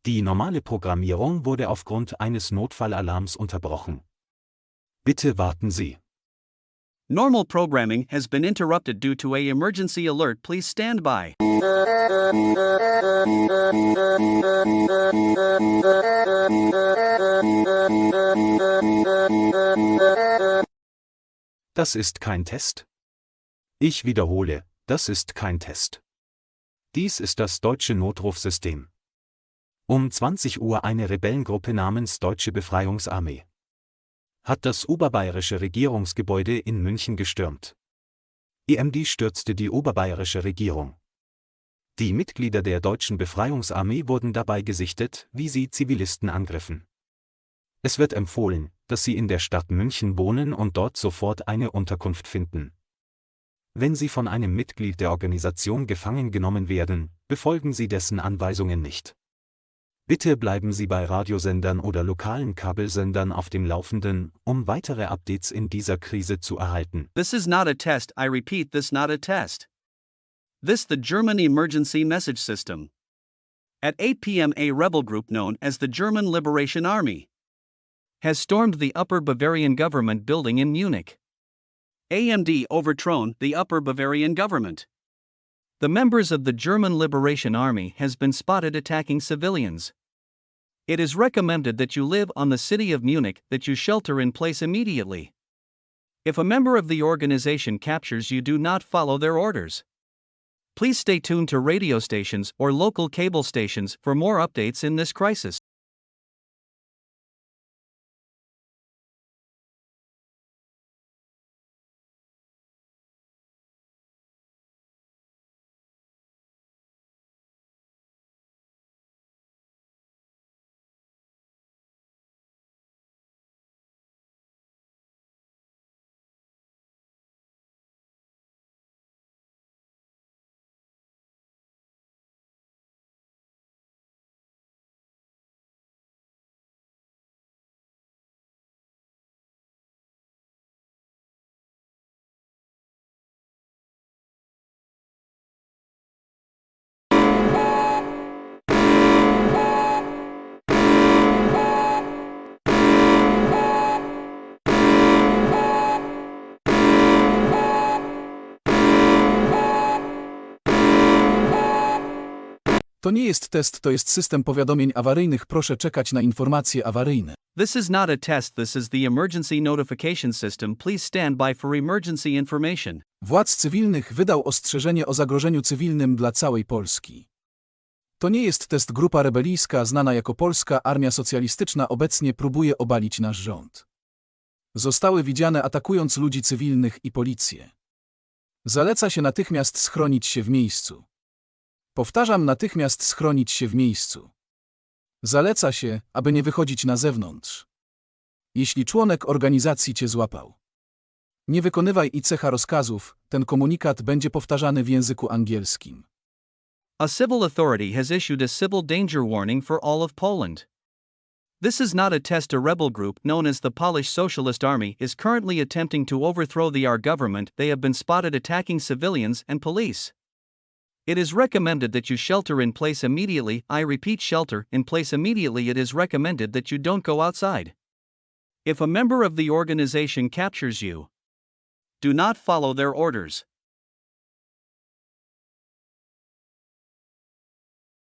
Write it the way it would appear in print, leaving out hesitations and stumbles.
Die normale Programmierung wurde aufgrund eines Notfallalarms unterbrochen. Bitte warten Sie. Normal programming has been interrupted due to a emergency alert. Please stand by. Das ist kein Test. Ich wiederhole, das ist kein Test. Dies ist das deutsche Notrufsystem. Um 20 Uhr eine Rebellengruppe namens Deutsche Befreiungsarmee hat das oberbayerische Regierungsgebäude in München gestürmt. EMD stürzte die oberbayerische Regierung. Die Mitglieder der Deutschen Befreiungsarmee wurden dabei gesichtet, wie sie Zivilisten angriffen. Es wird empfohlen, dass Sie in der Stadt München wohnen und dort sofort eine Unterkunft finden. Wenn Sie von einem Mitglied der Organisation gefangen genommen werden, befolgen Sie dessen Anweisungen nicht. Bitte bleiben Sie bei Radiosendern oder lokalen Kabelsendern auf dem Laufenden, um weitere Updates in dieser Krise zu erhalten. This is not a test. I repeat, this not a test. This the German emergency message system. At 8 p.m. a rebel group known as the German Liberation Army has stormed the Upper Bavarian government building in Munich. AMD overthrown the Upper Bavarian government. The members of the German Liberation Army has been spotted attacking civilians. It is recommended that you live on the city of Munich, that you shelter in place immediately. If a member of the organization captures you, do not follow their orders. Please stay tuned to radio stations or local cable stations for more updates in this crisis. To nie jest test, to jest system powiadomień awaryjnych. Proszę czekać na informacje awaryjne. This is not a test, this is the emergency notification system. Please stand by for emergency information. Władz cywilnych wydał ostrzeżenie o zagrożeniu cywilnym dla całej Polski. To nie jest test. Grupa rebelijska znana jako Polska Armia Socjalistyczna obecnie próbuje obalić nasz rząd. Zostały widziane atakując ludzi cywilnych i policję. Zaleca się natychmiast schronić się w miejscu. Powtarzam, natychmiast schronić się w miejscu. Zaleca się, aby nie wychodzić na zewnątrz. Jeśli członek organizacji cię złapał, nie wykonywaj rozkazów. Ten komunikat będzie powtarzany w języku angielskim. A civil authority has issued a civil danger warning for all of Poland. This is not a test. A rebel group known as the Polish Socialist Army is currently attempting to overthrow our government. They have been spotted attacking civilians and police. It is recommended that you shelter in place immediately. I repeat, shelter in place immediately. It is recommended that you don't go outside. If a member of the organization captures you, do not follow their orders.